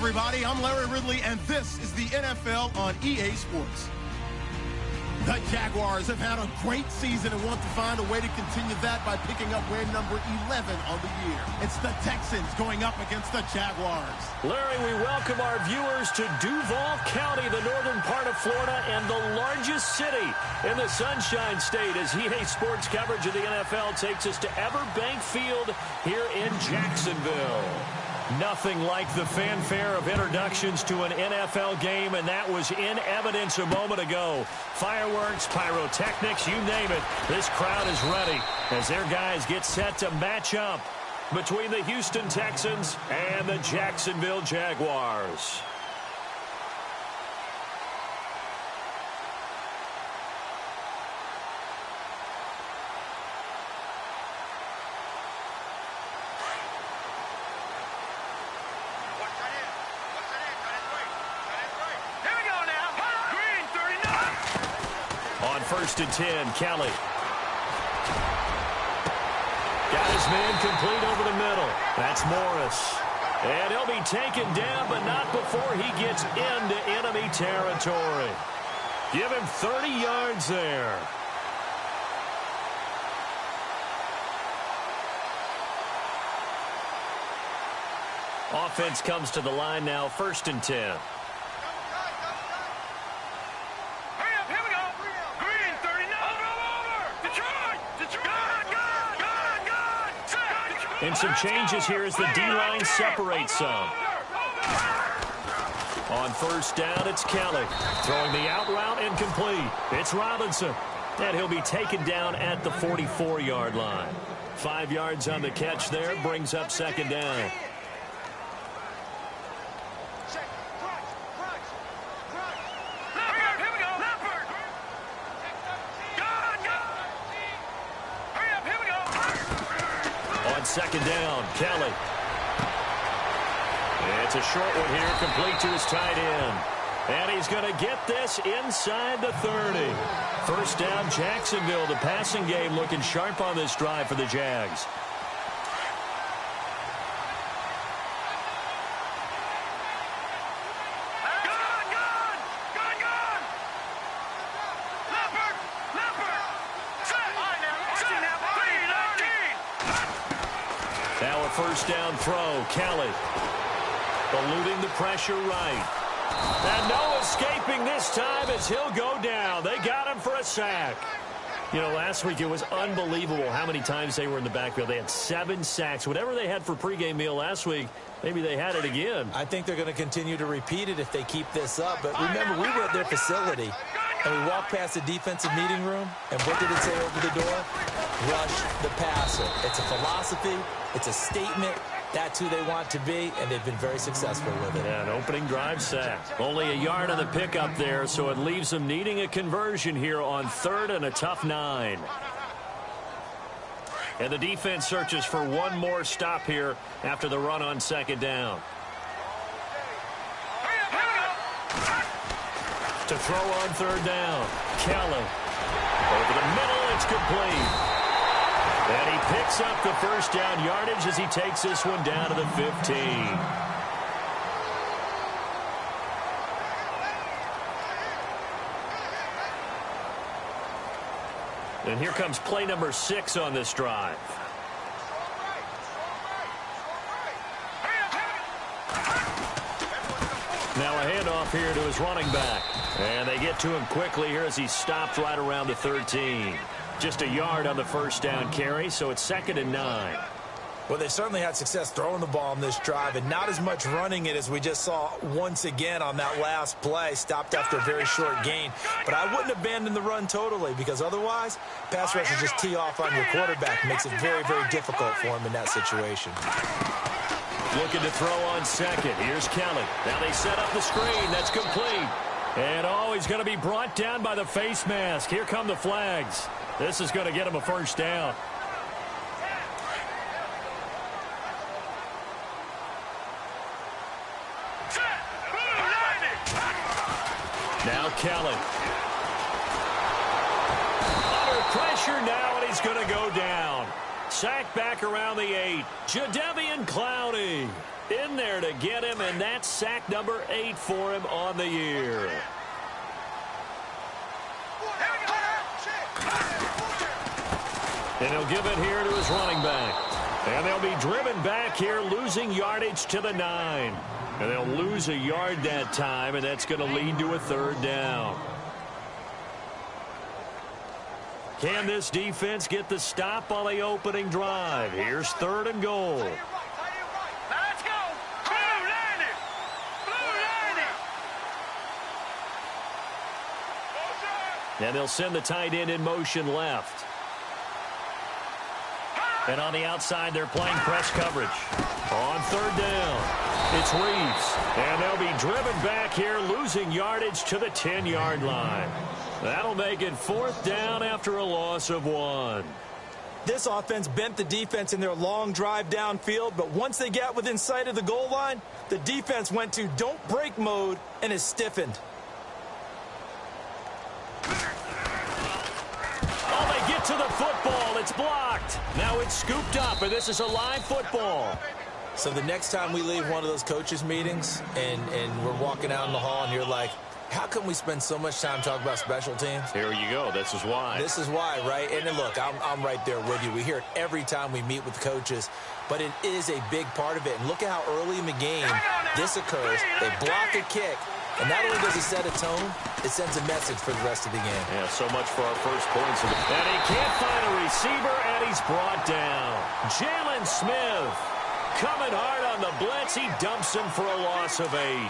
everybody. I'm Larry Ridley, and this is the NFL on EA Sports. The Jaguars have had a great season and want to find a way to continue that by picking up win number 11 on the year. It's the Texans going up against the Jaguars. Larry, we welcome our viewers to Duval County, the northern part of Florida, and the largest city in the Sunshine State, as EA Sports coverage of the NFL takes us to Everbank Field here in Jacksonville. Nothing like the fanfare of introductions to an NFL game, and that was in evidence a moment ago. Fireworks, pyrotechnics, you name it. This crowd is ready as their guys get set to match up between the Houston Texans and the Jacksonville Jaguars. First and 10, Kelly. Got his man complete over the middle. That's Morris. And he'll be taken down, but not before he gets into enemy territory. Give him 30 yards there. Offense comes to the line now, first and 10. And some changes here as the D-line separates some. On first down, it's Kelly. Throwing the out route incomplete. It's Robinson. And he'll be taken down at the 44-yard line. 5 yards on the catch there, brings up second down. Second down, Kelly. It's a short one here, complete to his tight end. And he's going to get this inside the 30. First down, Jacksonville. The passing game looking sharp on this drive for the Jags. First down throw, Kelly. Eluding the pressure right. And no escaping this time as he'll go down. They got him for a sack. You know, last week it was unbelievable how many times they were in the backfield. They had 7 sacks. Whatever they had for pregame meal last week, maybe they had it again. I think they're going to continue to repeat it if they keep this up. But remember, we were at their facility, and we walked past the defensive meeting room, and what did it say over the door? Rush the passer. It's a philosophy. It's a statement. That's who they want to be, and they've been very successful with it. Yeah, an opening drive sack. Only a yard on the pickup there, so it leaves them needing a conversion here on third and a tough 9. And the defense searches for one more stop here after the run on second down. To throw on third down, Kelly. Over the middle, it's complete. And he picks up the first down yardage as he takes this one down to the 15. And here comes play number 6 on this drive. Now a handoff here to his running back. And they get to him quickly here as he stopped right around the 13. Just a yard on the first down carry, so it's second and 9. Well, they certainly had success throwing the ball on this drive, and not as much running it as we just saw once again on that last play. Stopped after a very short gain. But I wouldn't abandon the run totally, because otherwise, pass rushers just tee off on your quarterback. Makes it very, very difficult for him in that situation. Looking to throw on second. Here's Kelly. Now they set up the screen. That's complete. And, oh, he's going to be brought down by the face mask. Here come the flags. This is going to get him a first down. Now Kelly. Under pressure now, and he's going to go down. Sack back around the 8. Jadeveon Clowney in there to get him, and that's sack number 8 for him on the year. And he'll give it here to his running back. And they'll be driven back here, losing yardage to the 9. And they'll lose a yard that time, and that's going to lead to a 3rd down. Can this defense get the stop on the opening drive? Here's 3rd and goal. Let's go. Blue line it. Blue line it. And they'll send the tight end in motion left. And on the outside, they're playing press coverage. On 3rd down, it's Reeves. And they'll be driven back here, losing yardage to the 10-yard line. That'll make it 4th down after a loss of 1. This offense bent the defense in their long drive downfield, but once they got within sight of the goal line, the defense went to don't break mode and is stiffened. Oh, they get to the football. It's blocked. Now it's scooped up, and this is a live football. So the next time we leave one of those coaches' meetings and we're walking out in the hall and you're like, how come we spend so much time talking about special teams? Here you go. This is why. This is why, right? And then look, I'm right there with you. We hear it every time we meet with coaches, but it is a big part of it. And look at how early in the game this occurs. They block a kick, and not only does it set a tone, it sends a message for the rest of the game. Yeah, so much for our first points. And he can't find a receiver, and he's brought down. Jalen Smith coming hard on the blitz. He dumps him for a loss of 8.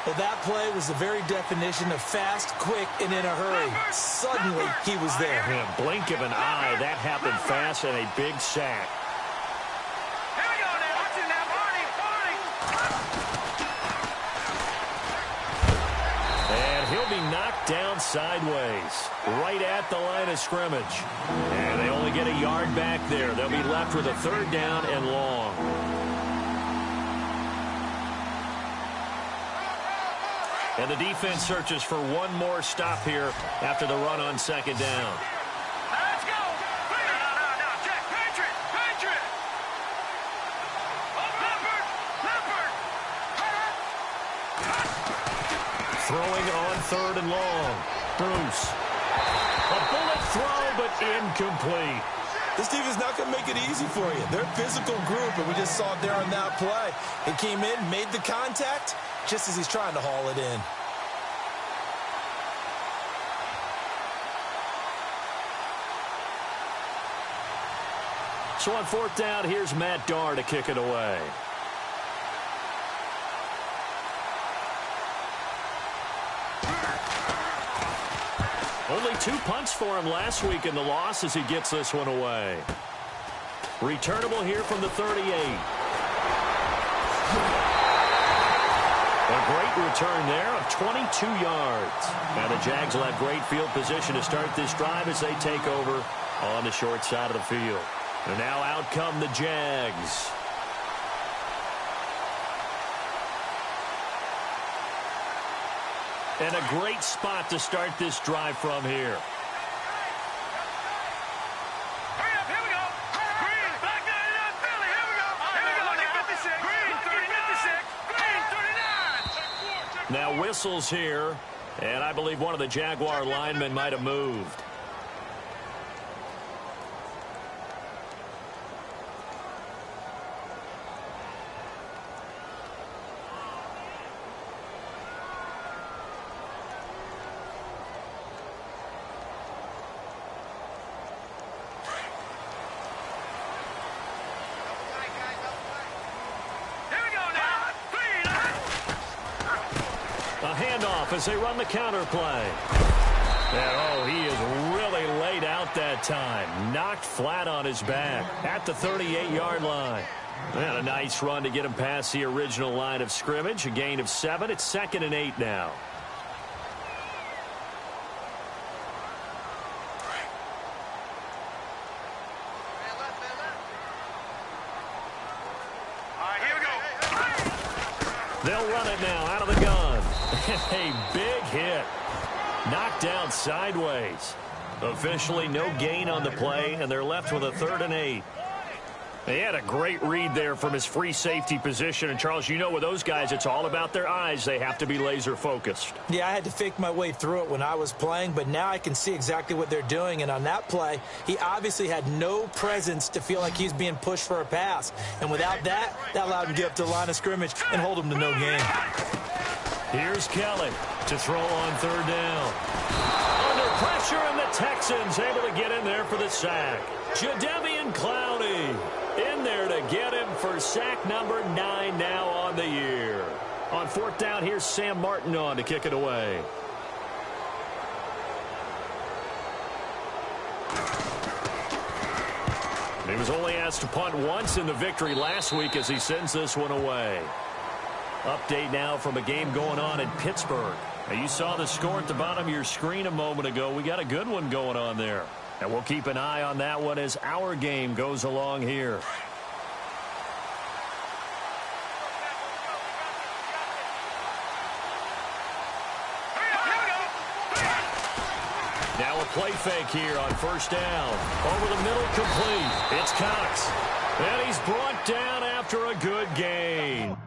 Well, that play was the very definition of fast, quick, and in a hurry. Suddenly, he was there. Yeah, blink of an eye. That happened fast and a big sack. Here we go now. Watch it now. Party. And he'll be knocked down sideways, right at the line of scrimmage. And they only get a yard back there. They'll be left with a 3rd down and long. And the defense searches for one more stop here after the run on 2nd down. Let's go. No, Jack. Pinch it. Oh, Leopard. Throwing on 3rd and long. Bruce. A bullet throw, but incomplete. This team is not going to make it easy for you. They're a physical group, and we just saw it there on that play. He came in, made the contact, just as he's trying to haul it in. So on 4th down, here's Matt Darr to kick it away. Only 2 punts for him last week in the loss as he gets this one away. Returnable here from the 38. A great return there of 22 yards. And the Jags will have great field position to start this drive as they take over on the short side of the field. And now out come the Jags. And a great spot to start this drive from here. Hurry up. Here we go. Green. Back there. Philly. Here we go. Here we go. Green. 56. Green. 39. Now whistles here. And I believe one of the Jaguar linemen might have moved. As they run the counter play. And, he is really laid out that time. Knocked flat on his back at the 38-yard line. And a nice run to get him past the original line of scrimmage. A gain of 7. It's 2nd and 8 now. All right, here we go. They'll run it now out of the gun. A big hit. Knocked down sideways. Officially no gain on the play, and they're left with a 3rd and 8. He had a great read there from his free safety position. And, Charles, you know with those guys, it's all about their eyes. They have to be laser focused. Yeah, I had to fake my way through it when I was playing, but now I can see exactly what they're doing. And on that play, he obviously had no presence to feel like he's being pushed for a pass. And without that, that allowed him to get up to the line of scrimmage and hold him to no gain. Here's Kelly to throw on third down. Under pressure, and the Texans able to get in there for the sack. Jadeveon Clowney in there to get him for sack number 9 now on the year. On fourth down, here's Sam Martin on to kick it away. He was only asked to punt once in the victory last week as he sends this one away. Update now from a game going on in Pittsburgh. Now, you saw the score at the bottom of your screen a moment ago. We got a good one going on there. And we'll keep an eye on that one as our game goes along here. Now a play fake here on first down. Over the middle, complete. It's Cox. And he's brought down after a good gain.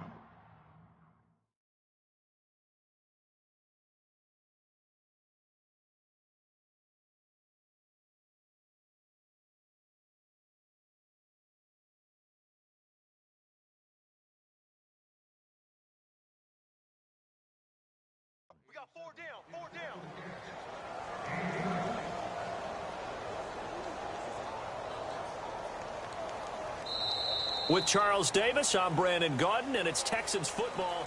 We got 4 down, 4 down. With Charles Davis, I'm Brandon Gaudin, and it's Texans football.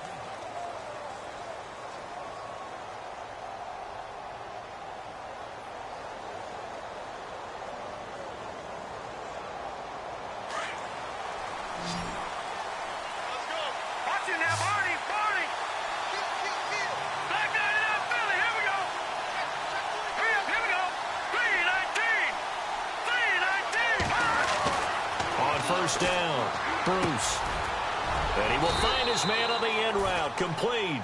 Let's go. Watch it now, Barney, Barney. Back down to that Philly. Here we go. Here we go. 3-19. 3-19. On first down, Bruce. And he will find his man on the end route. Complete.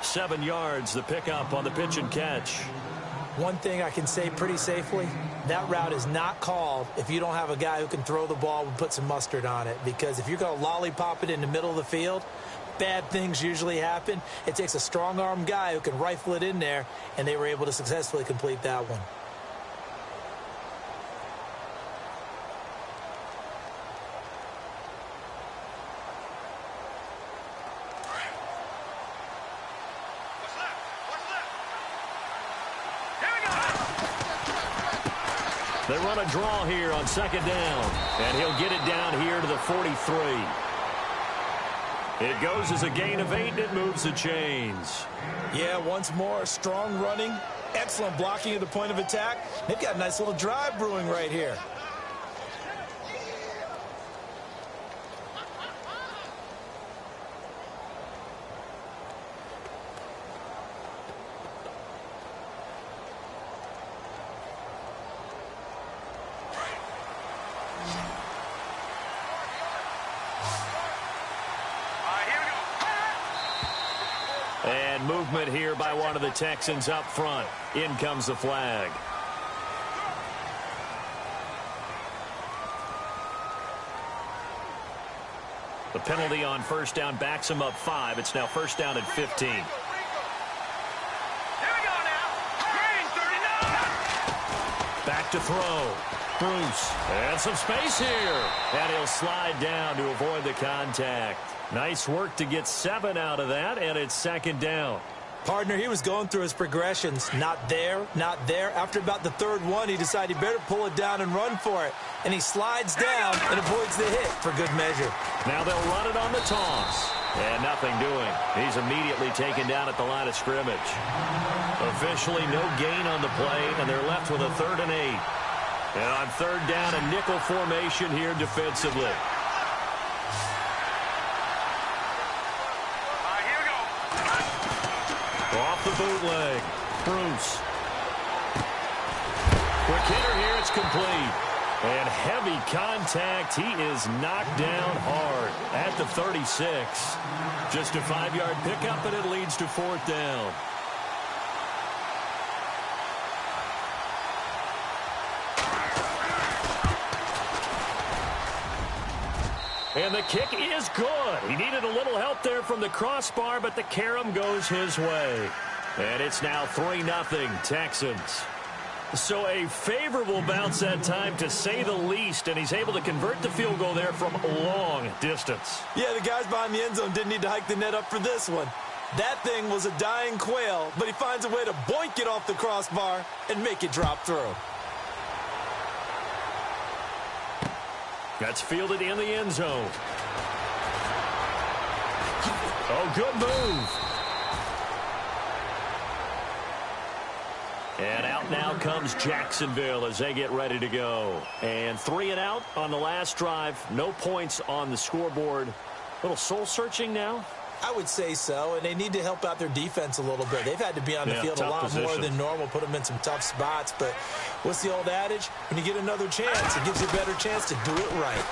7 yards, the pickup on the pitch and catch. One thing I can say pretty safely, that route is not called if you don't have a guy who can throw the ball and put some mustard on it. Because if you're going to lollipop it in the middle of the field, bad things usually happen. It takes a strong-arm guy who can rifle it in there, and they were able to successfully complete that one. What's left? What's left? Here we go. They run a draw here on second down, and he'll get it down here to the 43. It goes as a gain of 8, and it moves the chains. Yeah, once more, strong running, excellent blocking at the point of attack. They've got a nice little drive brewing right here. All right, here we go. And movement here by one of the Texans up front. In comes the flag. The penalty on first down backs him up 5. It's now first down at 15. Here we go now. Green, 39. Back to throw. Bruce. And some space here. And he'll slide down to avoid the contact. Nice work to get 7 out of that, and it's second down. Partner, he was going through his progressions. Not there, not there. After about the third one, he decided he better pull it down and run for it. And he slides down and avoids the hit for good measure. Now they'll run it on the toss. And nothing doing. He's immediately taken down at the line of scrimmage. Officially no gain on the play, and they're left with a 3rd and 8. And on third down, a nickel formation here defensively. Off the bootleg. Bruce. Quick hitter here. It's complete. And heavy contact. He is knocked down hard at the 36. Just a 5-yard pickup, and it leads to 4th down. And the kick is good. He needed a little help there from the crossbar, but the carom goes his way. And it's now 3-0 Texans. So a favorable bounce that time, to say the least, and he's able to convert the field goal there from a long distance. Yeah, the guys behind the end zone didn't need to hike the net up for this one. That thing was a dying quail, but he finds a way to boink it off the crossbar and make it drop through. That's fielded in the end zone. Oh, good move. And out now comes Jacksonville as they get ready to go. And 3 and out on the last drive. No points on the scoreboard. A little soul-searching now. I would say so, and they need to help out their defense a little bit. They've had to be on the field a lot more than normal, put them in some tough spots. But what's the old adage? When you get another chance, it gives you a better chance to do it right.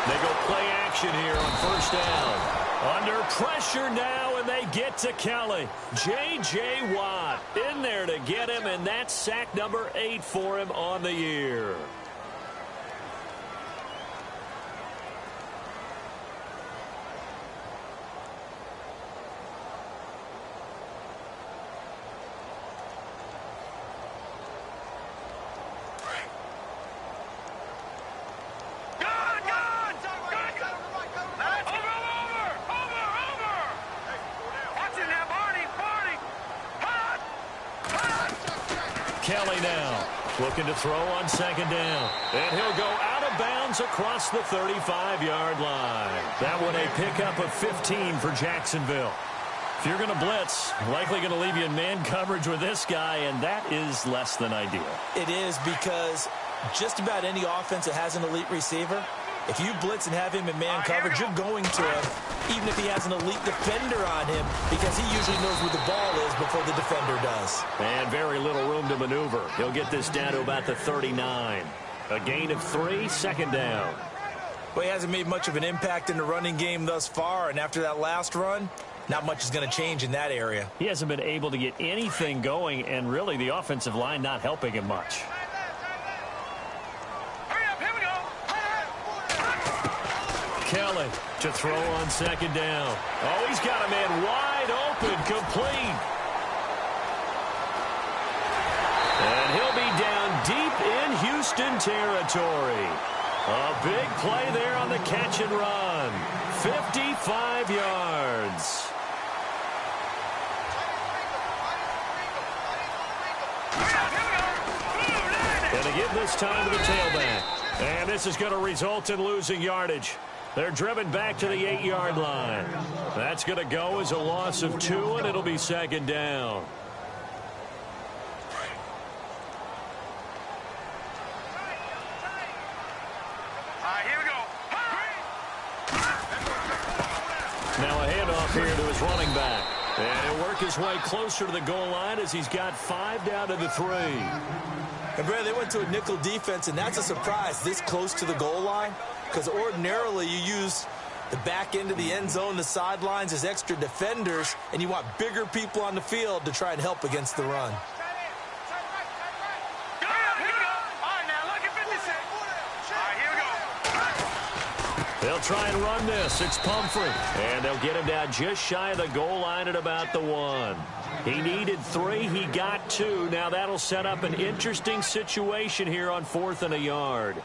They go play action here on first down. Under pressure now, and they get to Kelly. J.J. Watt in there to get him, and that's sack number 8 for him on the year. Kelly now looking to throw on second down. And he'll go out of bounds across the 35-yard line. That one a pickup of 15 for Jacksonville. If you're going to blitz, likely going to leave you in man coverage with this guy, and that is less than ideal. It is, because just about any offense that has an elite receiver, if you blitz and have him in man coverage, you're going to him, even if he has an elite defender on him, because he usually knows where the ball is before the defender does. And very little room to maneuver. He'll get this down to about the 39. A gain of 3, second down. Well, he hasn't made much of an impact in the running game thus far, and after that last run, not much is going to change in that area. He hasn't been able to get anything going, and really the offensive line not helping him much. Kelly to throw on second down. Oh, he's got a man wide open, complete. And he'll be down deep in Houston territory. A big play there on the catch and run. 55 yards. And to give this time to the tailback. And this is going to result in losing yardage. They're driven back to the 8-yard line. That's going to go as a loss of 2, and it'll be second down. Here we go. Now a handoff here to his running back. And he'll work his way closer to the goal line as he's got 5 down to the 3. And, Brad, they went to a nickel defense, and that's a surprise this close to the goal line, because ordinarily you use the back end of the end zone, the sidelines as extra defenders, and you want bigger people on the field to try and help against the run. They'll try and run this. It's Pumphrey. And they'll get him down just shy of the goal line at about the 1. He needed 3. He got 2. Now that'll set up an interesting situation here on 4th and a yard.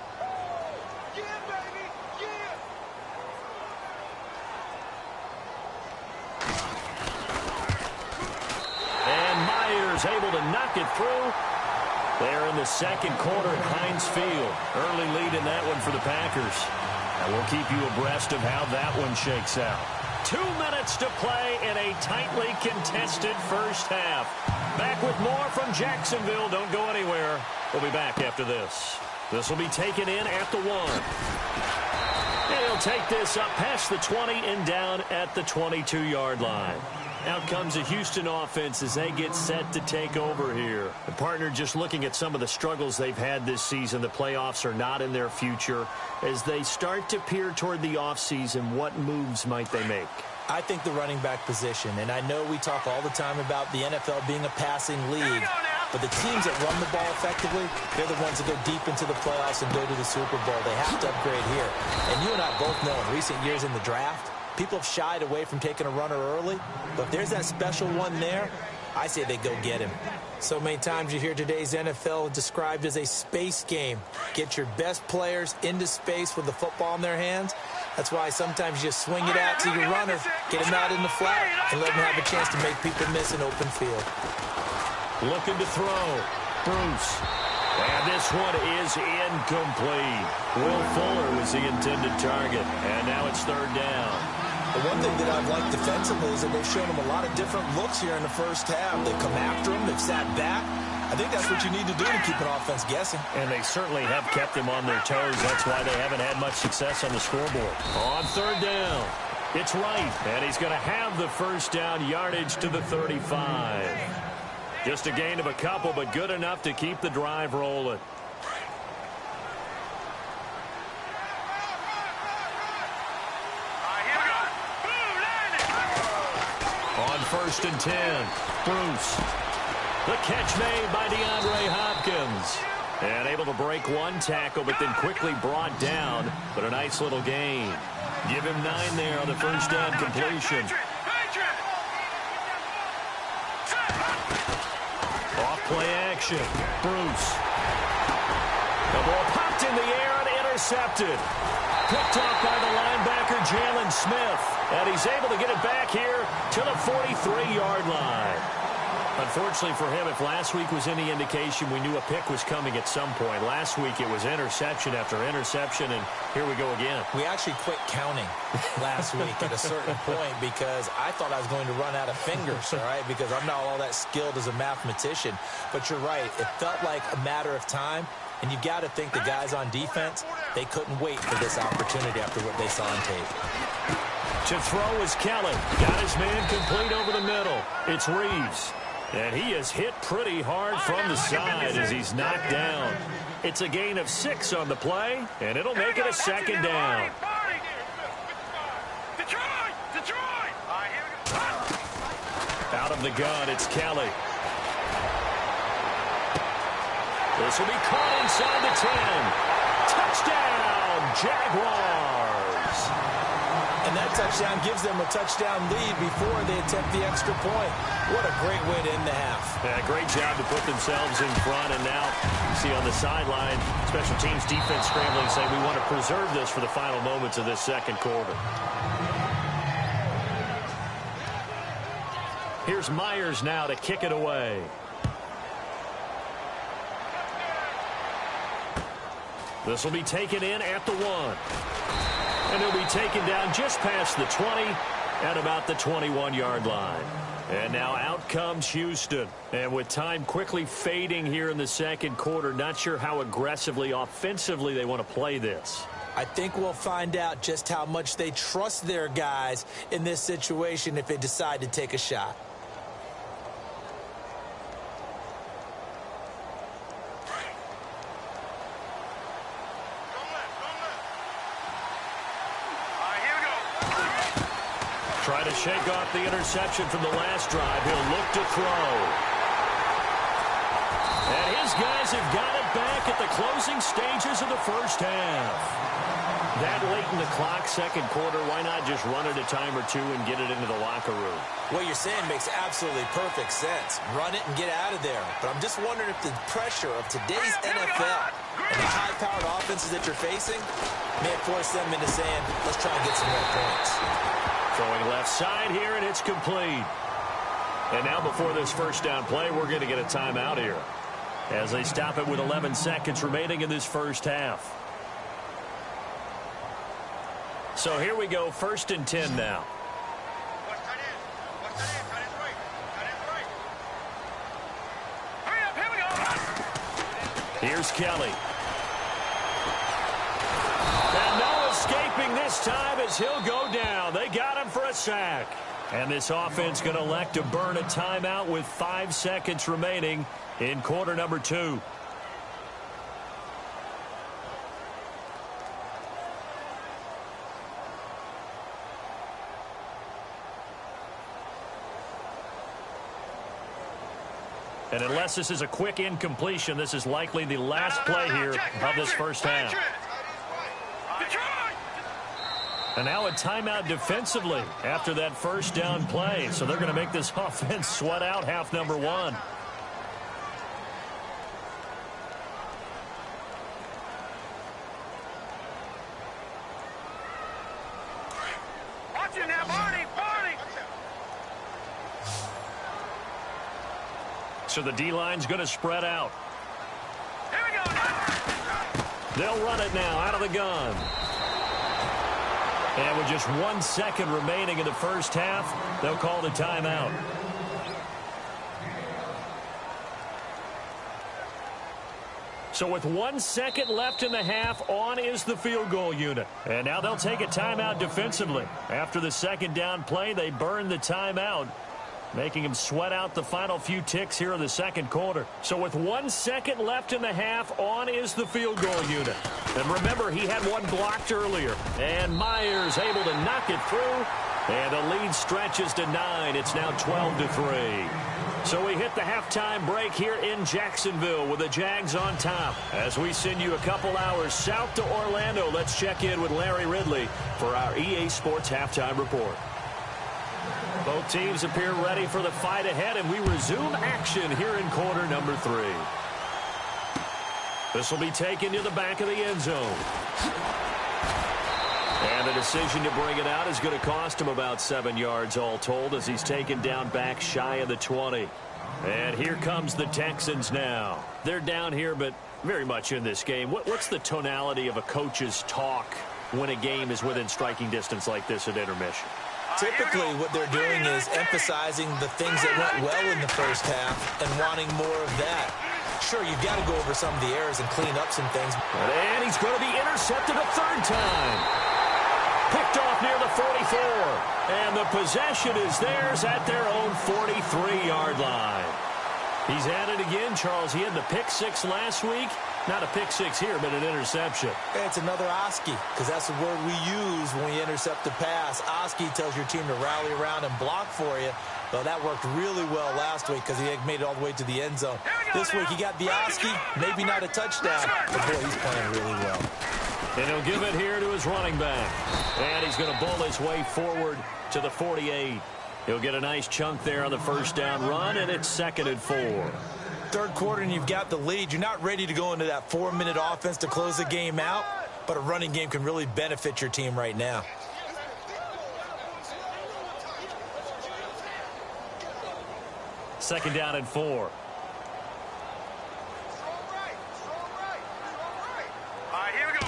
And Myers able to knock it through. They're in the second quarter at Heinz Field. Early lead in that one for the Packers. And we'll keep you abreast of how that one shakes out. 2 minutes to play in a tightly contested first half. Back with more from Jacksonville. Don't go anywhere. We'll be back after this. This will be taken in at the 1. And he'll take this up past the 20 and down at the 22-yard line. Out comes the Houston offense as they get set to take over here. The partner just looking at some of the struggles they've had this season. The playoffs are not in their future. As they start to peer toward the offseason, what moves might they make? I think the running back position, and I know we talk all the time about the NFL being a passing league, But the teams that run the ball effectively, they're the ones that go deep into the playoffs and go to the Super Bowl. They have to upgrade here. And you and I both know in recent years in the draft, people have shied away from taking a runner early. But if there's that special one there, I say they go get him. So many times you hear today's NFL described as a space game. Get your best players into space with the football in their hands. That's why sometimes you just swing it out to your runner, get him out in the flat, and let him have a chance to make people miss an open field. Looking to throw. Bruce. And this one is incomplete. Will Fuller was the intended target. And now it's third down. The one thing that I've liked defensively is that they've shown him a lot of different looks here in the first half. They've come after him. They've sat back. I think that's what you need to do to keep an offense guessing. And they certainly have kept them on their toes. That's why they haven't had much success on the scoreboard. On third down, it's Wright. And he's going to have the first down yardage to the 35. Just a gain of a couple, but good enough to keep the drive rolling. On 1st and 10, Bruce. The catch made by DeAndre Hopkins. And able to break one tackle, but then quickly brought down. But a nice little gain. Give him 9 there on the first down completion. Off play action. Bruce. The ball popped in the air and intercepted. Picked off by the linebacker, Jalen Smith. And he's able to get it back here to the 43-yard line. Unfortunately for him, if last week was any indication, we knew a pick was coming at some point. Last week it was interception after interception, and here we go again. We actually quit counting last week at a certain point because I thought I was going to run out of fingers, all right, because I'm not all that skilled as a mathematician. But you're right. It felt like a matter of time, and you've got to think the guys on defense, they couldn't wait for this opportunity after what they saw on tape. To throw is Kelly. Got his man complete over the middle. It's Reeves. And he is hit pretty hard from the side as he's knocked down. It's a gain of 6 on the play, and it'll make it a second down. Out of the gun, it's Kelly. This will be caught inside the 10. Touchdown, Jaguars. And that touchdown gives them a touchdown lead before they attempt the extra point. What a great way to end the half. Yeah, great job to put themselves in front. And now, you see on the sideline, special teams defense scrambling, saying we want to preserve this for the final moments of this second quarter. Here's Myers now to kick it away. This will be taken in at the 1. And he'll be taken down just past the 20 at about the 21-yard line. And now out comes Houston. And with time quickly fading here in the second quarter, not sure how aggressively, offensively they want to play this. I think we'll find out just how much they trust their guys in this situation if they decide to take a shot. Try to shake off the interception from the last drive. He'll look to throw. And his guys have got it back at the closing stages of the first half. That late in the clock, second quarter, why not just run it a time or two and get it into the locker room? What you're saying makes absolutely perfect sense. Run it and get out of there. But I'm just wondering if the pressure of today's NFL and the high-powered offenses that you're facing may force them into saying, let's try and get some more points. Throwing left side here, and it's complete. And now before this first down play, we're going to get a timeout here as they stop it with 11 seconds remaining in this first half. So here we go, 1st and 10 now. Here's Kelly. And no escaping this time as he'll go down. They got him for a sack. And this offense going to elect to burn a timeout with 5 seconds remaining in quarter number 2. And unless this is a quick incompletion, this is likely the last play here of this first half. And now a timeout defensively after that first down play. So they're going to make this offense sweat out half number one. Watch it now, Barney. So the D-line's going to spread out. Here we go now. They'll run it now out of the gun. And with just 1 second remaining in the first half, they'll call the timeout. So with 1 second left in the half, on is the field goal unit. And now they'll take a timeout defensively. After the second down play, they burn the timeout, making him sweat out the final few ticks here in the second quarter. So with 1 second left in the half, on is the field goal unit. And remember, he had one blocked earlier. And Myers able to knock it through. And the lead stretches to 9. It's now 12-3. So we hit the halftime break here in Jacksonville with the Jags on top. As we send you a couple hours south to Orlando, let's check in with Larry Ridley for our EA Sports Halftime Report. Both teams appear ready for the fight ahead, and we resume action here in quarter number 3. This will be taken to the back of the end zone. And the decision to bring it out is going to cost him about 7 yards all told as he's taken down back shy of the 20. And here comes the Texans now. They're down here, but very much in this game. What's the tonality of a coach's talk when a game is within striking distance like this at intermission? Typically, what they're doing is emphasizing the things that went well in the first half and wanting more of that. Sure, you've got to go over some of the errors and clean up some things. And he's going to be intercepted a third time. Picked off near the 44. And the possession is theirs at their own 43-yard line. He's at it again, Charles. He had the pick six last week. Not a pick six here, but an interception. It's another Oski, because that's the word we use when we intercept the pass. Oski tells your team to rally around and block for you. Well, that worked really well last week because he made it all the way to the end zone. This week he got the Oski, maybe not a touchdown, but boy, he's playing really well. And he'll give it here to his running back. And he's going to bull his way forward to the 48. He'll get a nice chunk there on the first down run, and it's 2nd and 4. Third quarter and you've got the lead. You're not ready to go into that 4-minute offense to close the game out, but a running game can really benefit your team right now. Second down and 4. All right, here we go.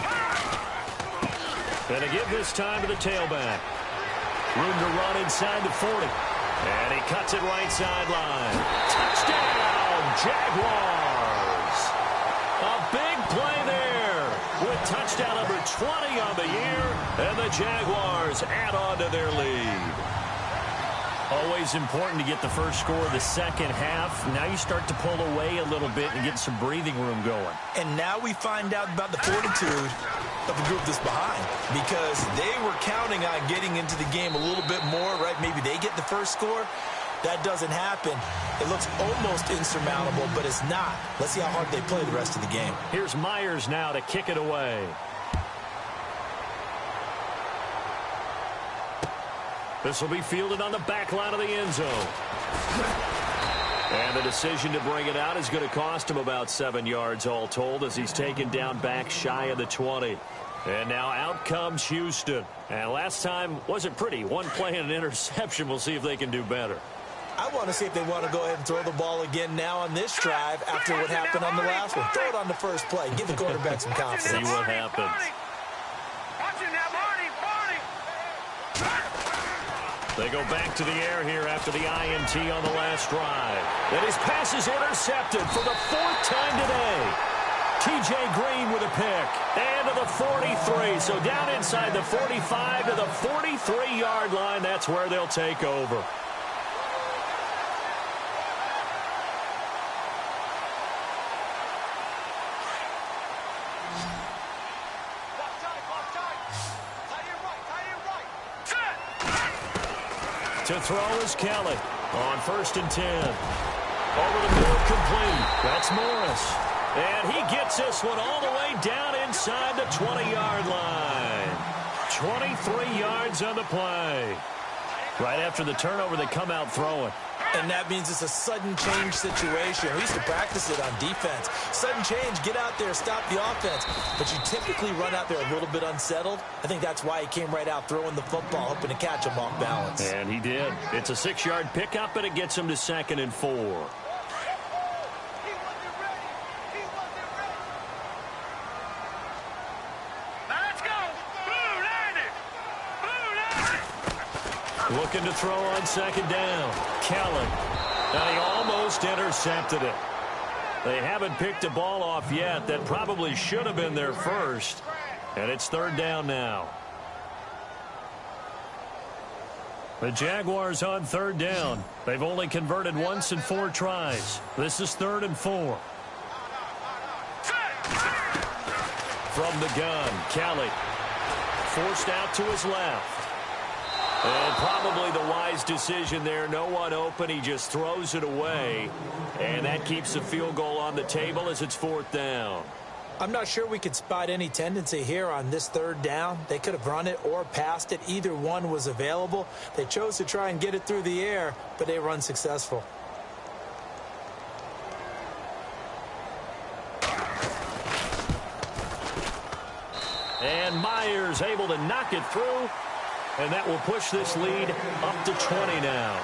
And to give this time to the tailback. Room to run inside the 40. And he cuts it right sideline. Touchdown, Jaguars. A big play there with touchdown number 20 on the year. And the Jaguars add on to their lead. Always important to get the first score of the second half. Now you start to pull away a little bit and get some breathing room going. And now we find out about the fortitude of the group that's behind, because they were counting on getting into the game a little bit more, right? Maybe they get the first score. That doesn't happen. It looks almost insurmountable, but it's not. Let's see how hard they play the rest of the game. Here's Myers now to kick it away. This will be fielded on the back line of the end zone. And the decision to bring it out is going to cost him about 7 yards all told as he's taken down back shy of the 20. And now out comes Houston. And last time wasn't pretty. One play and an interception. We'll see if they can do better. I want to see if they want to go ahead and throw the ball again now on this drive after what happened on the last one. Throw it on the first play. Give the quarterback some confidence. See what happens. They go back to the air here after the INT on the last drive. And his pass is intercepted for the 4th time today. T.J. Green with a pick. And to the 43. So down inside the 45 to the 43-yard line. That's where they'll take over. To throw is Kelly on 1st and 10. Over the middle, complete. That's Morris. And he gets this one all the way down inside the 20-yard line. 23 yards on the play. Right after the turnover, they come out throwing. And that means it's a sudden change situation. We used to practice it on defense. Sudden change, get out there, stop the offense. But you typically run out there a little bit unsettled. I think that's why he came right out throwing the football, hoping to catch him off balance. And he did. It's a 6-yard pickup, and it gets him to 2nd and 4. Looking to throw on 2nd down. Kelly. And he almost intercepted it. They haven't picked a ball off yet. That probably should have been their first. And it's 3rd down now. The Jaguars on 3rd down. They've only converted once in 4 tries. This is 3rd and 4. From the gun, Kelly. Forced out to his left. And probably the wise decision there. No one open. He just throws it away. And that keeps the field goal on the table as it's 4th down. I'm not sure we could spot any tendency here on this 3rd down. They could have run it or passed it. Either one was available. They chose to try and get it through the air, but they were unsuccessful. And Myers able to knock it through. And that will push this lead up to 20 now.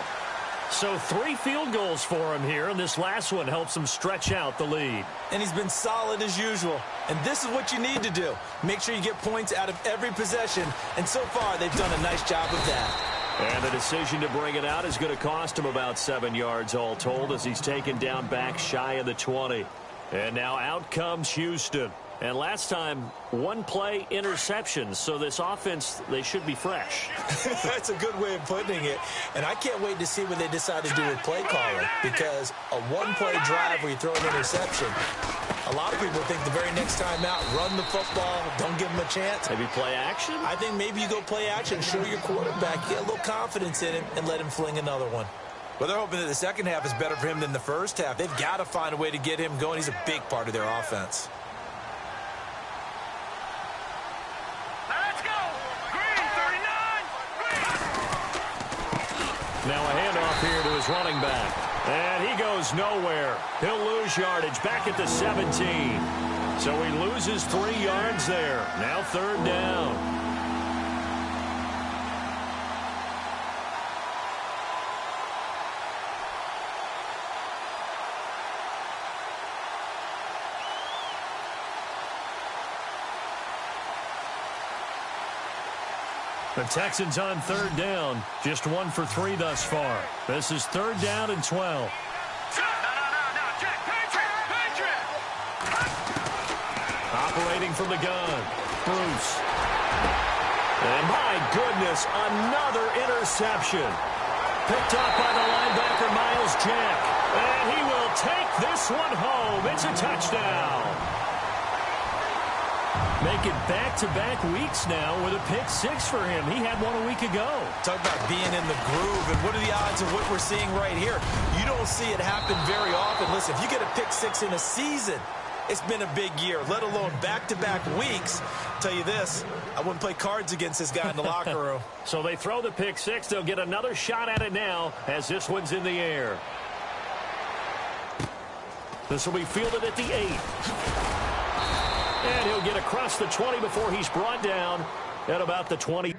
So 3 field goals for him here, and this last one helps him stretch out the lead. And he's been solid as usual. And this is what you need to do. Make sure you get points out of every possession. And so far, they've done a nice job of that. And the decision to bring it out is going to cost him about 7 yards all told as he's taken down back shy of the 20. And now out comes Houston. And last time, 1 play interception. So this offense, they should be fresh. That's a good way of putting it. And I can't wait to see what they decide to do with play calling. Because a 1-play drive where you throw an interception, a lot of people think the very next time out, run the football, don't give him a chance. Maybe play action? I think maybe you go play action, show your quarterback, get a little confidence in him, and let him fling another one. Well, they're hoping that the second half is better for him than the first half. They've got to find a way to get him going. He's a big part of their offense. Now a handoff here to his running back. And he goes nowhere. He'll lose yardage back at the 17. So he loses 3 yards there. Now 3rd down. The Texans on 3rd down. Just 1 for 3 thus far. This is 3rd down and 12. Operating from the gun. Bruce. And my goodness, another interception. Picked up by the linebacker, Miles Jack. And he will take this one home. It's a touchdown. Make it back-to-back weeks now with a pick-6 for him. He had one a week ago. Talk about being in the groove, and what are the odds of what we're seeing right here? You don't see it happen very often. Listen, if you get a pick-6 in a season, it's been a big year, let alone back-to-back weeks. I'll tell you this, I wouldn't play cards against this guy in the locker room. So they throw the pick-6. They'll get another shot at it now as this one's in the air. This will be fielded at the 8. And he'll get across the 20 before he's brought down at about the 20.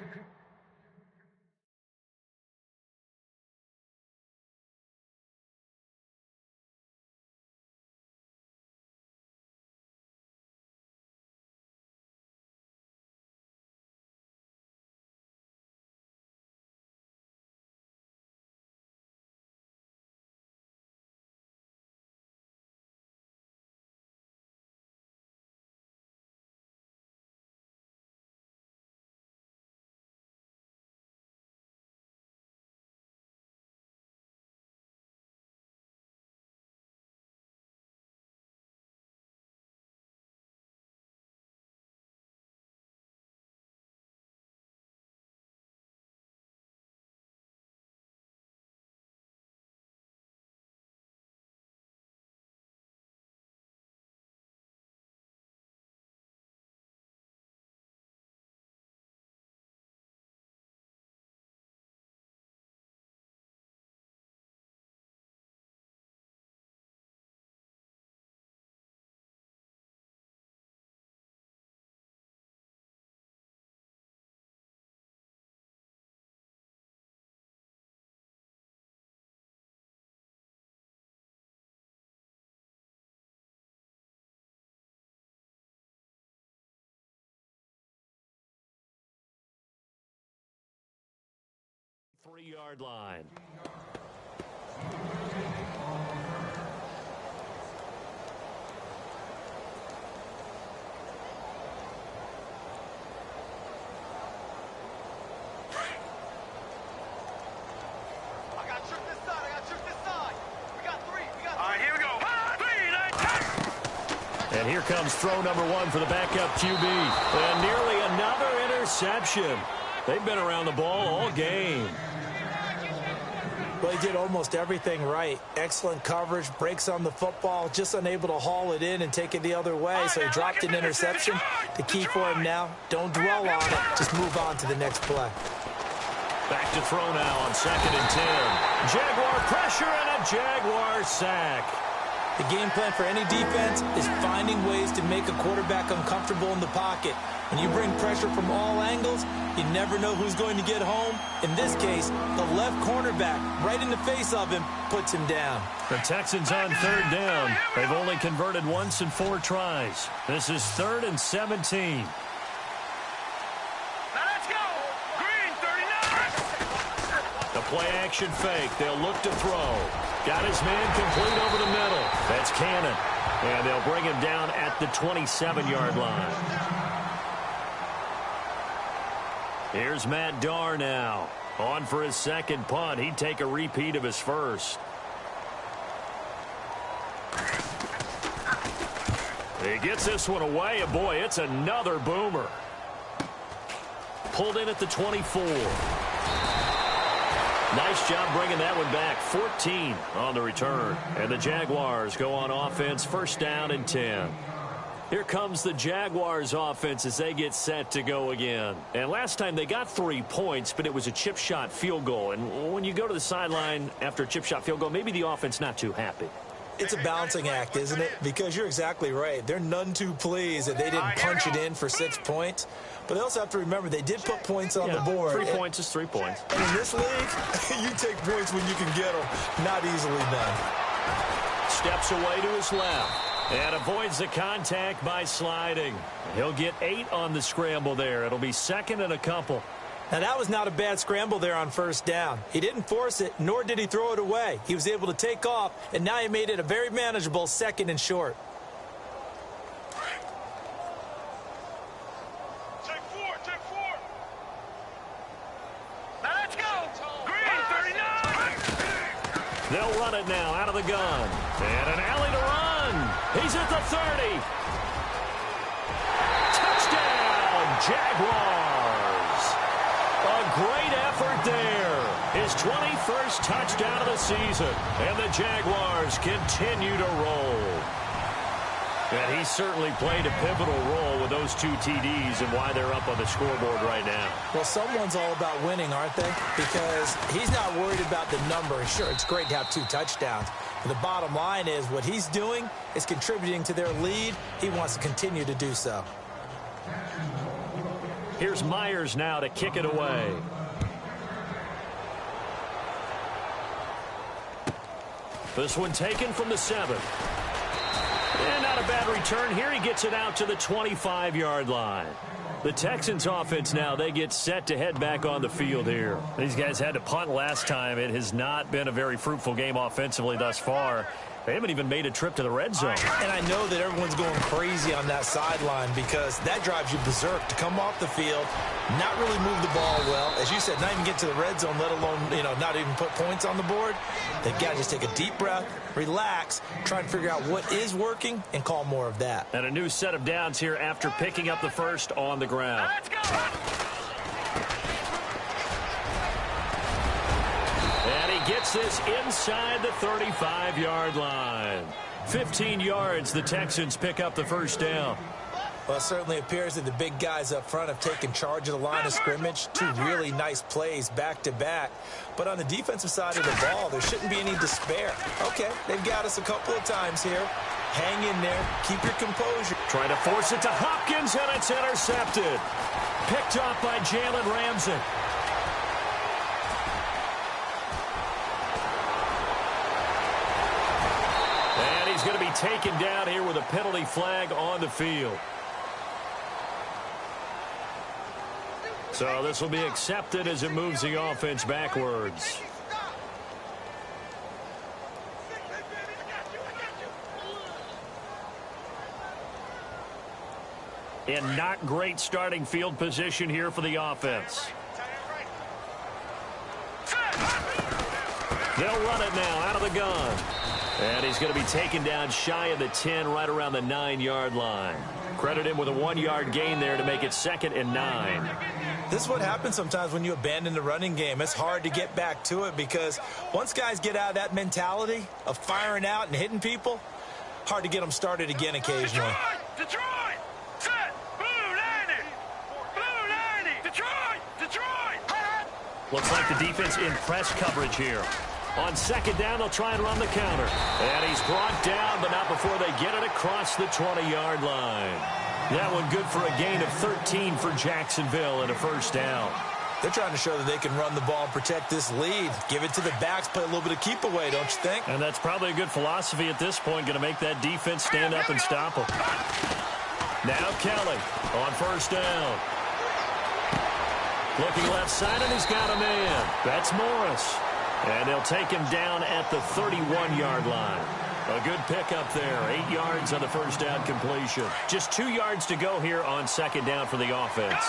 3-yard line. And here comes throw number 1 for the backup QB. And nearly another interception. They've been around the ball all game. Well, he did almost everything right. Excellent coverage, breaks on the football, just unable to haul it in and take it the other way. So he dropped an interception. The key for him now, don't dwell on it. Just move on to the next play. Back to throw now on 2nd and 10. Jaguar pressure and a Jaguar sack. The game plan for any defense is finding ways to make a quarterback uncomfortable in the pocket. When you bring pressure from all angles, you never know who's going to get home. In this case, the left cornerback, right in the face of him, puts him down. The Texans on 3rd down. They've only converted once in 4 tries. This is 3rd and 17. The play-action fake. They'll look to throw. Got his man complete over the middle. That's Cannon. And they'll bring him down at the 27-yard line. Here's Matt Darr now. On for his 2nd punt. He'd take a repeat of his first. He gets this one away, and boy, it's another boomer. Pulled in at the 24. Nice job bringing that one back. 14 on the return. And the Jaguars go on offense, 1st down and 10. Here comes the Jaguars offense as they get set to go again. And last time they got 3 points, but it was a chip shot field goal. And when you go to the sideline after a chip shot field goal, maybe the offense not too happy. It's a balancing act, isn't it? Because you're exactly right. They're none too pleased that they didn't punch it in for 6 points. But they also have to remember they did put points on the board. 3 points is 3 points. And in this league, you take points when you can get them. Not easily done. Steps away to his left. And avoids the contact by sliding. He'll get 8 on the scramble there. It'll be 2nd and a couple. Now, that was not a bad scramble there on 1st down. He didn't force it, nor did he throw it away. He was able to take off, and now he made it a very manageable 2nd and short. Take 4. Now let's go. Green, 39. They'll run it now out of the gun. And an alley to run. He's at the 30. Touchdown, Jaguars. A great effort there. His 21st touchdown of the season. And the Jaguars continue to roll. And he certainly played a pivotal role with those 2 TDs and why they're up on the scoreboard right now. Well, someone's all about winning, aren't they? Because he's not worried about the number. Sure, it's great to have 2 touchdowns. But the bottom line is what he's doing is contributing to their lead. He wants to continue to do so. Here's Myers now to kick it away. This one taken from the 7. And not a bad return here. He gets it out to the 25-yard line. The Texans offense now, they get set to head back on the field here. These guys had to punt last time. It has not been a very fruitful game offensively thus far. They haven't even made a trip to the red zone. And I know that everyone's going crazy on that sideline because that drives you berserk to come off the field, not really move the ball well. As you said, not even get to the red zone, let alone, not even put points on the board. They've got to just take a deep breath, relax, try and figure out what is working, and call more of that. And a new set of downs here after picking up the first on the ground. Let's go. And he gets this inside the 35-yard line. 15 yards, the Texans pick up the first down. Well, it certainly appears that the big guys up front have taken charge of the line of scrimmage. 2 really nice plays back-to-back. But on the defensive side of the ball, there shouldn't be any despair. Okay, they've got us a couple of times here. Hang in there. Keep your composure. Trying to force it to Hopkins, and it's intercepted. Picked off by Jalen Ramsey. And he's going to be taken down here with a penalty flag on the field. So this will be accepted as it moves the offense backwards. And not great starting field position here for the offense. They'll run it now out of the gun. And he's going to be taken down shy of the 10, right around the 9-yard line. Credit him with a 1-yard gain there to make it 2nd and 9. This is what happens sometimes when you abandon the running game. It's hard to get back to it because once guys get out of that mentality of firing out and hitting people, hard to get them started again occasionally. Detroit! Set! Blue 90! Blue 90! Detroit! Detroit! Looks like the defense in press coverage here. On 2nd down, they'll try and run the counter. And he's brought down, but not before they get it across the 20-yard line. That one good for a gain of 13 for Jacksonville and a 1st down. They're trying to show that they can run the ball and protect this lead. Give it to the backs, play a little bit of keep away, don't you think? And that's probably a good philosophy at this point, going to make that defense stand up and stop them. Now Kelly on 1st down. Looking left side, and he's got a man. That's Morris. And they'll take him down at the 31-yard line. A good pickup there. 8 yards on the 1st down completion. Just 2 yards to go here on 2nd down for the offense.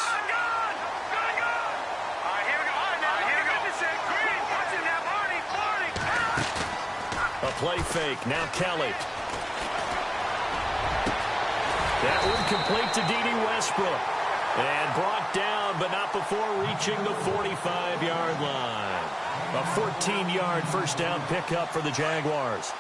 A play fake. Now Kelly. That one complete to D.D. Westbrook. And brought down, but not before reaching the 45-yard line. A 14-yard 1st down pickup for the Jaguars.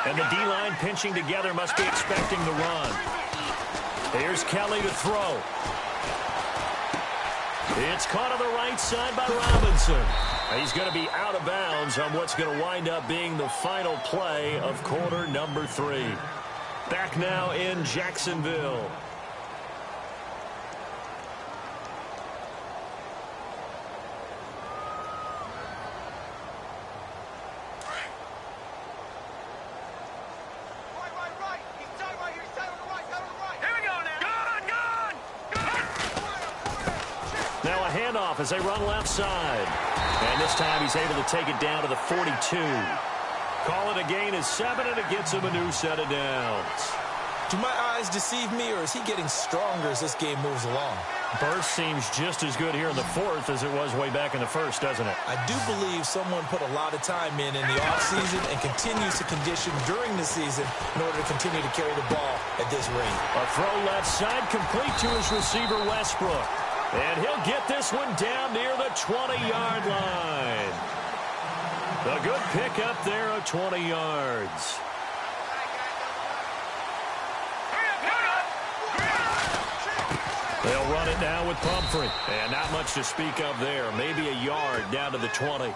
And the D-line pinching together, must be expecting the run. Here's Kelly to throw. It's caught on the right side by Robinson. He's going to be out of bounds on what's going to wind up being the final play of quarter number 3. Back now in Jacksonville. As they run left side. And this time he's able to take it down to the 42. Call it a gain of 7, and it gets him a new set of downs. Do my eyes deceive me, or is he getting stronger as this game moves along? Burst seems just as good here in the 4th as it was way back in the 1st, doesn't it? I do believe someone put a lot of time in the offseason and continues to condition during the season in order to continue to carry the ball at this rate. A throw left side complete to his receiver, Westbrook. And he'll get this one down near the 20-yard line. A good pickup there of 20 yards. They'll run it now with Pumphrey. And not much to speak of there. Maybe a yard down to the 20.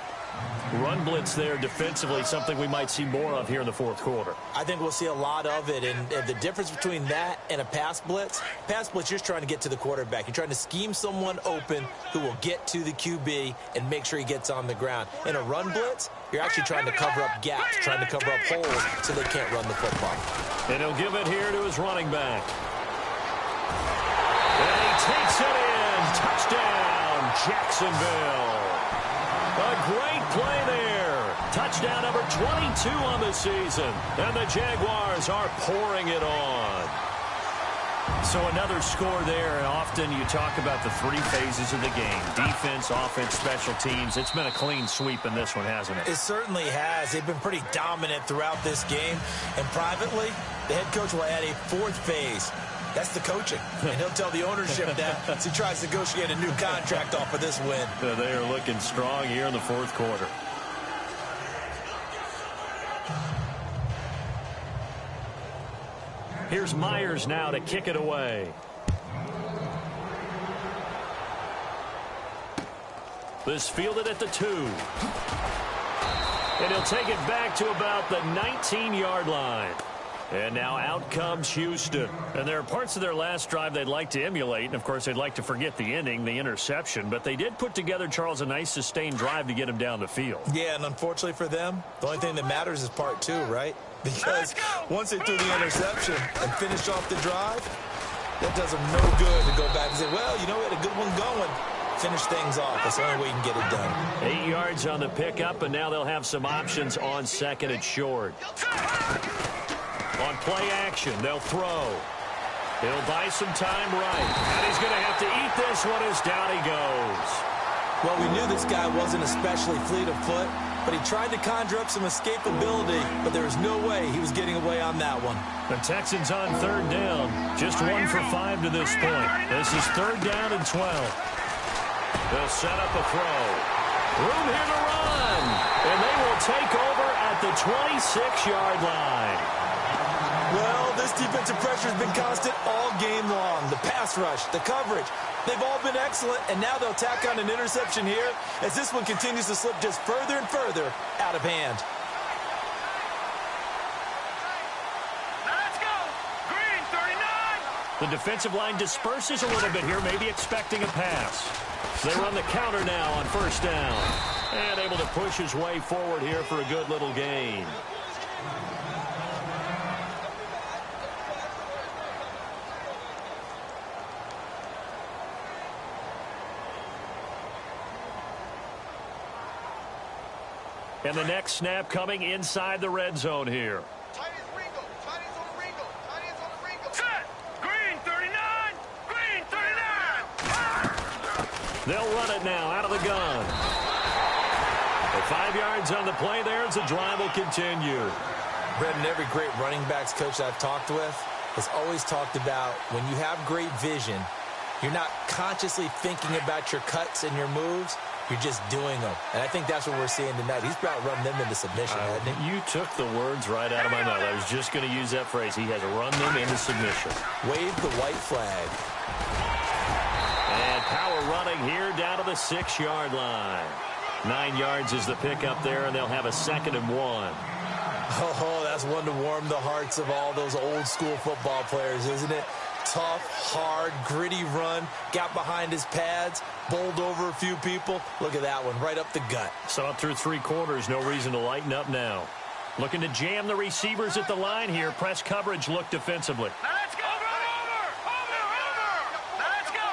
Run blitz there defensively, something we might see more of here in the 4th quarter. I think we'll see a lot of it, and the difference between that and a pass blitz, you're just trying to get to the quarterback. You're trying to scheme someone open who will get to the QB and make sure he gets on the ground. In a run blitz, you're actually trying to cover up gaps, trying to cover up holes so they can't run the football. And he'll give it here to his running back. And he takes it in. Touchdown, Jacksonville. A great play there. Touchdown number 22 on the season. And the Jaguars are pouring it on. So another score there, and often you talk about the 3 phases of the game. Defense, offense, special teams. It's been a clean sweep in this one, hasn't it? It certainly has. They've been pretty dominant throughout this game. And privately, the head coach will add a 4th phase. That's the coaching. And he'll tell the ownership that as he tries to negotiate a new contract off of this win. They are looking strong here in the 4th quarter. Here's Myers now to kick it away. This fielded at the 2. And he'll take it back to about the 19-yard line. And now out comes Houston. And there are parts of their last drive they'd like to emulate. And, of course, they'd like to forget the ending, the interception. But they did put together, Charles, a nice sustained drive to get him down the field. Yeah, and unfortunately for them, the only thing that matters is part 2, right? because once they threw the interception and finished off the drive, that does them no good to go back and say, well, you know, we had a good one going. Finish things off. That's the only way you can get it done. 8 yards on the pickup, and now they'll have some options on second and short. On play action, they'll throw. He'll buy some time right. And he's going to have to eat this one as down he goes. Well, we knew this guy wasn't especially fleet of foot, but he tried to conjure up some escapability, but there was no way he was getting away on that one. The Texans on third down. Just 1 for 5 to this point. This is third down and 12. They'll set up a throw. Room here to run. And they will take over at the 26-yard line. Well, this defensive pressure has been constant all game long. The pass rush, the coverage, they've all been excellent, and now they'll tack on an interception here as this one continues to slip just further and further out of hand. Let's go. Green, 39. The defensive line disperses a little bit here, maybe expecting a pass. They run the counter now on first down. And able to push his way forward here for a good little gain. And the next snap coming inside the red zone here. Set. Green, 39. Green, 39. They'll run it now out of the gun. The 5 yards on the play there as the drive will continue. Brendan, every great running backs coach I've talked with has always talked about when you have great vision, you're not consciously thinking about your cuts and your moves. You're just doing them. And I think that's what we're seeing tonight. He's about to run them into submission, hasn't he? You took the words right out of my mouth. I was just going to use that phrase. He has run them into submission. Wave the white flag. And power running here down to the 6-yard line. 9 yards is the pickup there, and they'll have a 2nd and 1. Oh, that's one to warm the hearts of all those old school football players, isn't it? Tough, hard, gritty run. Got behind his pads, bowled over a few people. Look at that one, right up the gut. So up through 3 quarters, no reason to lighten up now. Looking to jam the receivers at the line here. Press coverage look defensively. Let's go. Let's go.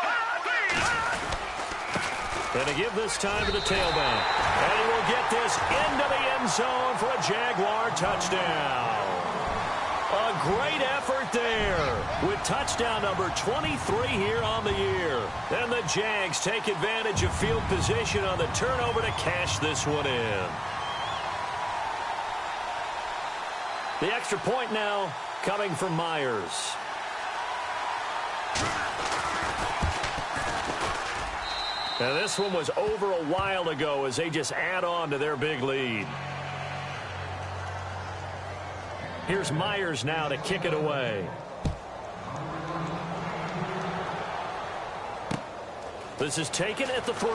And to give this time to the tailback. And he will get this into the end zone for a Jaguar touchdown. A great effort there with touchdown number 23 here on the year. And the Jags take advantage of field position on the turnover to cash this one in. The extra point now coming from Myers. Now this one was over a while ago as they just add on to their big lead. Here's Myers now to kick it away. This is taken at the 3.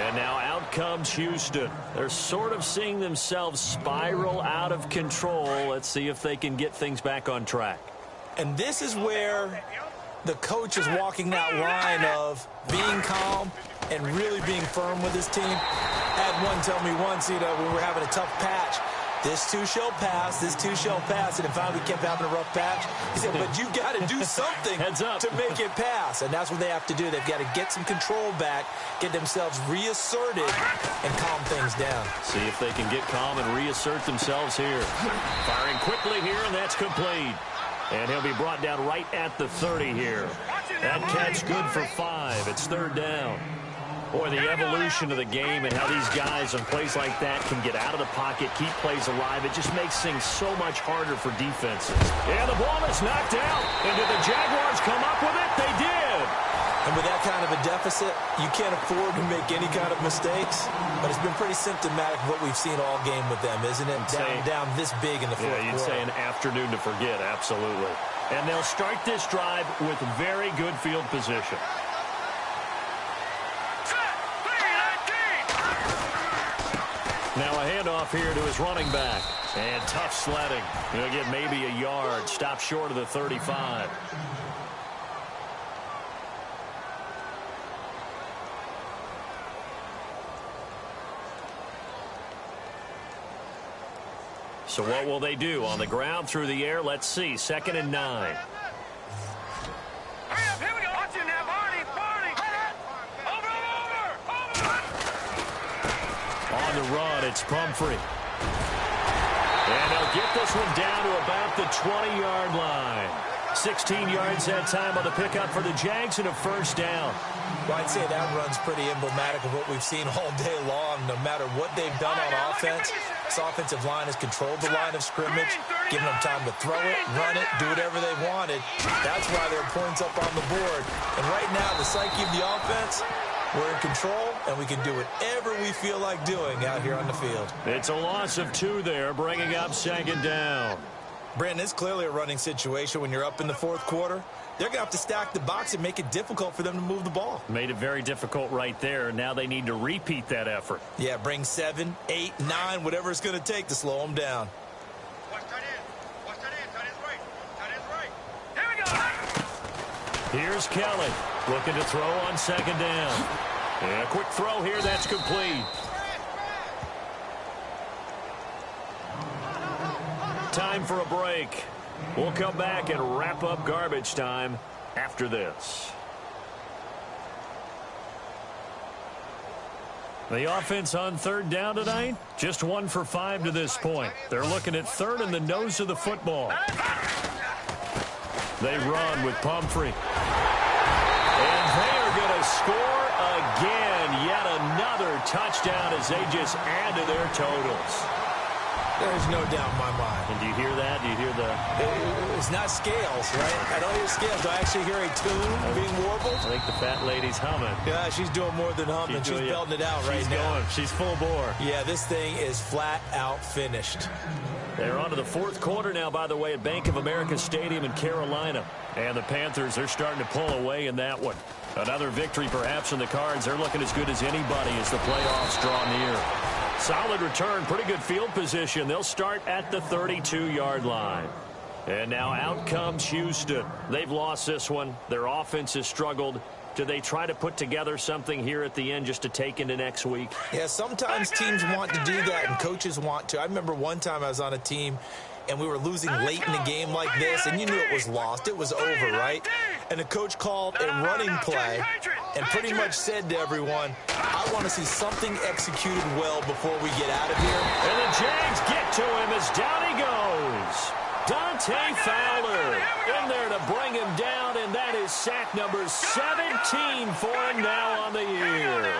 And now out comes Houston. They're sort of seeing themselves spiral out of control. Let's see if they can get things back on track. And this is where the coach is walking that line of being calm and really being firm with his team. Had one tell me once, you know, when we were having a tough patch, this too shall pass, this too shall pass, and finally we kept having a rough patch. He said, but you got to do something Heads up. to make it pass, and that's what they have to do. They've got to get some control back, get themselves reasserted, and calm things down. See if they can get calm and reassert themselves here. Firing quickly here, and that's complete. And he'll be brought down right at the 30 here. That catch good for 5. It's third down. Boy, the evolution of the game and how these guys on plays like that can get out of the pocket, keep plays alive, it just makes things so much harder for defenses. And the ball is knocked out. And did the Jaguars come up with it? They did. And with that kind of a deficit, you can't afford to make any kind of mistakes. But it's been pretty symptomatic of what we've seen all game with them, isn't it? Down this big in the fourth Yeah, you'd quarter. say an afternoon to forget, absolutely. And they'll start this drive with very good field position. Now a handoff here to his running back. And tough sledding. He'll get maybe a yard. Stop short of the 35. So what will they do? On the ground, through the air, let's see. 2nd and 9. Hurry up, here we go. Watch it now, Barney. Over. On the run, it's Pumphrey. And they'll get this one down to about the 20-yard line. 16 yards that time on the pickup for the Jags and a first down. Well, I'd say that run's pretty emblematic of what we've seen all day long. No matter what they've done on offense, this offensive line has controlled the line of scrimmage, given them time to throw it, run it, do whatever they wanted. That's why there are points up on the board. And right now, the psyche of the offense, we're in control, and we can do whatever we feel like doing out here on the field. It's a loss of 2 there, bringing up 2nd down. Brandon, it's clearly a running situation when you're up in the 4th quarter. They're going to have to stack the box and make it difficult for them to move the ball. Made it very difficult right there. Now they need to repeat that effort. Yeah, bring 7, 8, 9, whatever it's going to take to slow them down. Watch tight end. Watch tight end. Tight end's right. Tight end's right. Here we go. Here's Kelly looking to throw on 2nd down. And a quick throw here. That's complete. Time for a break. We'll come back and wrap up garbage time after this. The offense on 3rd down tonight, just 1 for 5 to this point. They're looking at 3rd in the nose of the football. They run with Pumphrey. And they are going to score again. Yet another touchdown as they just add to their totals. There's no doubt in my mind. And do you hear that? Do you hear the... It's not scales, right? I don't hear scales. Do I actually hear a tune being warbled? I think the fat lady's humming. Yeah, she's doing more than humming. She's belting it out right now. She's full bore. Yeah, this thing is flat out finished. They're on to the 4th quarter now, by the way, at Bank of America Stadium in Carolina. And the Panthers are starting to pull away in that one. Another victory perhaps in the cards. They're looking as good as anybody as the playoffs draw near. Solid return, pretty good field position. They'll start at the 32-yard line. And now out comes Houston. They've lost this one. Their offense has struggled. Do they try to put together something here at the end just to take into next week? Yeah, sometimes teams want to do that and coaches want to. I remember one time I was on a team and we were losing late in the game like this, and you knew it was lost. It was over, right? And the coach called a running play and pretty much said to everyone, I want to see something executed well before we get out of here. And the Jags get to him as down he goes. Dante Fowler in there to bring him down, and that is sack number 17 for him now on the year.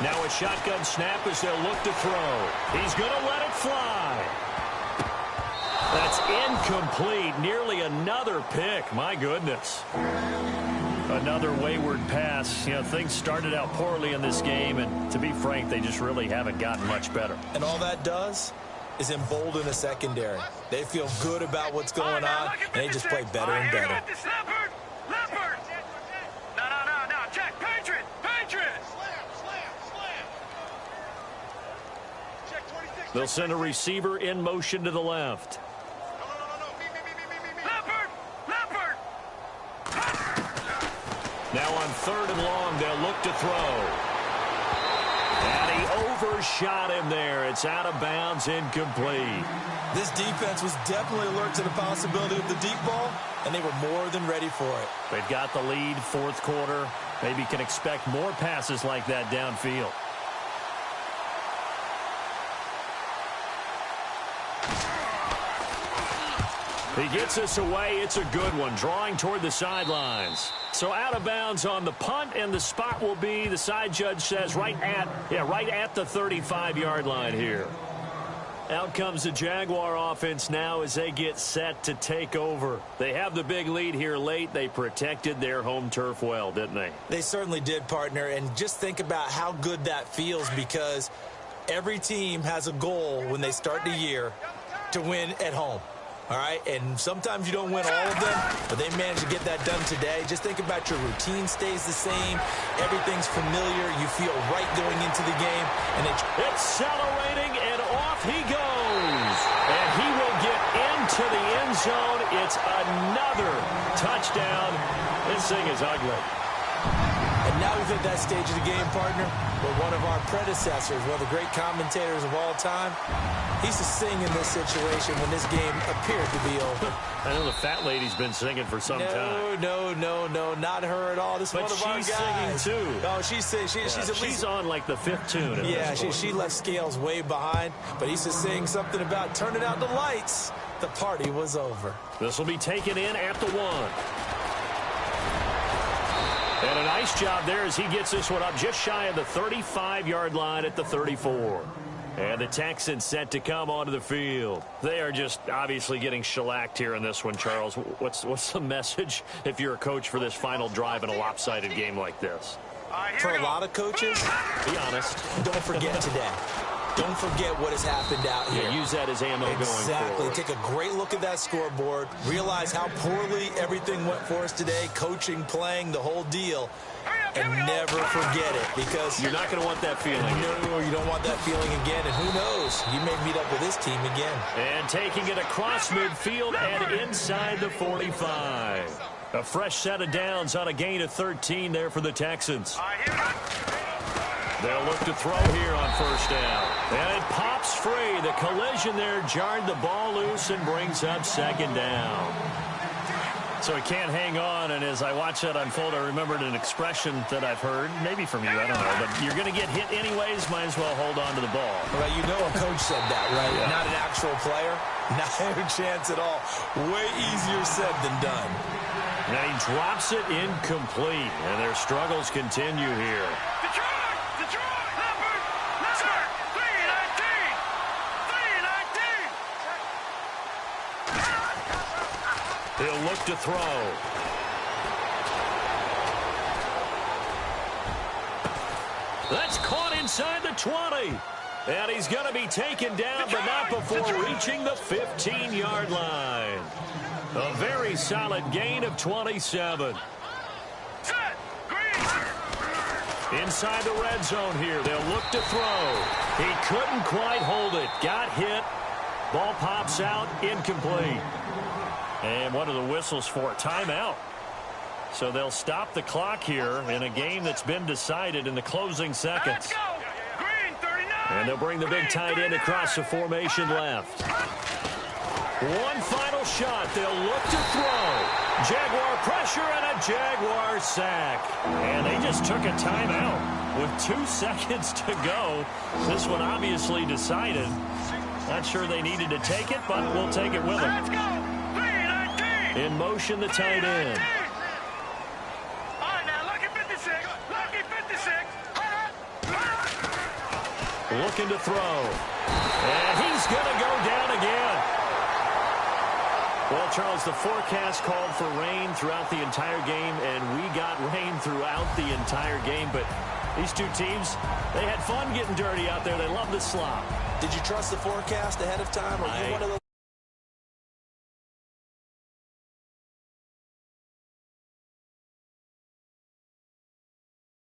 Now a shotgun snap as they'll look to throw. He's going to let it fly. That's incomplete. Nearly another pick. My goodness. Another wayward pass. You know, things started out poorly in this game, and to be frank, they just really haven't gotten much better. And all that does is embolden the secondary. They feel good about what's going on, and they just play better and better. No, Jack, Patriot. They'll send a receiver in motion to the left. Leopard. Now on 3rd and long, they'll look to throw. And he overshot him there. It's out of bounds, incomplete. This defense was definitely alert to the possibility of the deep ball, and they were more than ready for it. They've got the lead, 4th quarter. Maybe can expect more passes like that downfield. He gets us away. It's a good one, drawing toward the sidelines. So out of bounds on the punt, and the spot will be, the side judge says, right at the 35-yard line here. Out comes the Jaguar offense now as they get set to take over. They have the big lead here late. They protected their home turf well, didn't they? They certainly did, partner. And just think about how good that feels, because every team has a goal when they start the year to win at home. All right, and sometimes you don't win all of them, but they managed to get that done today. Just think about your routine stays the same. Everything's familiar. You feel right going into the game. And it's accelerating, and off he goes. And he will get into the end zone. It's another touchdown. This thing is ugly. And Now we've hit that stage of the game, partner, where one of our predecessors, one of the great commentators of all time, he used to sing in this situation when this game appeared to be over. I know the fat lady's been singing for some time. No, not her at all. This is one of our guys. But she's singing, too. Oh, she's at least... She's on, like, the 5th tune. Yeah, she left Scales way behind, but he used to sing something about turning out the lights. The party was over. This will be taken in at the 1. And a nice job there as he gets this one up just shy of the 35-yard line at the 34. And the Texans set to come onto the field. They are just obviously getting shellacked here in this one, Charles. What's the message if you're a coach for this final drive in a lopsided game like this? For a lot of coaches, be honest, don't forget today. Don't forget what has happened out here. Yeah, use that as ammo going forward. Exactly. Take a great look at that scoreboard. Realize how poorly everything went for us today. Coaching, playing, the whole deal. And never forget it, because you're not going to want that feeling. No, you don't want that feeling again. And who knows? You may meet up with this team again. And taking it across midfield and inside the 45. A fresh set of downs on a gain of 13 there for the Texans. They'll look to throw here on first down. And it pops free. The collision there jarred the ball loose and brings up second down. So he can't hang on, and as I watch that unfold, I remembered an expression that I've heard, maybe from you, I don't know, but you're going to get hit anyways, might as well hold on to the ball. Well, you know a coach said that, right? Yeah. Not an actual player. Not a chance at all. Way easier said than done. And he drops it incomplete, and their struggles continue here. Detroit, number 319. He'll look to throw. That's caught inside the 20. And he's going to be taken down, but not before reaching the 15-yard line. A very solid gain of 27. Inside the red zone here. They'll look to throw. He couldn't quite hold it. Got hit. Ball pops out. Incomplete. And what are the whistles for? Timeout. So they'll stop the clock here in a game that's been decided in the closing seconds. Let's go. Green, 39. And they'll bring the big tight end across the formation left. One final shot. They'll look to throw. Jaguar pressure and a Jaguar sack. And they just took a timeout with 2 seconds to go. This one obviously decided. Not sure they needed to take it, but we'll take it with them. Let's go. 319. In motion, the tight end. All right, now, lucky 56. Lucky 56. Looking to throw. And he's going to go down again. Well, Charles, the forecast called for rain throughout the entire game, and we got rain throughout the entire game. But these two teams, they had fun getting dirty out there. They love the slop. Did you trust the forecast ahead of time, or you one of those?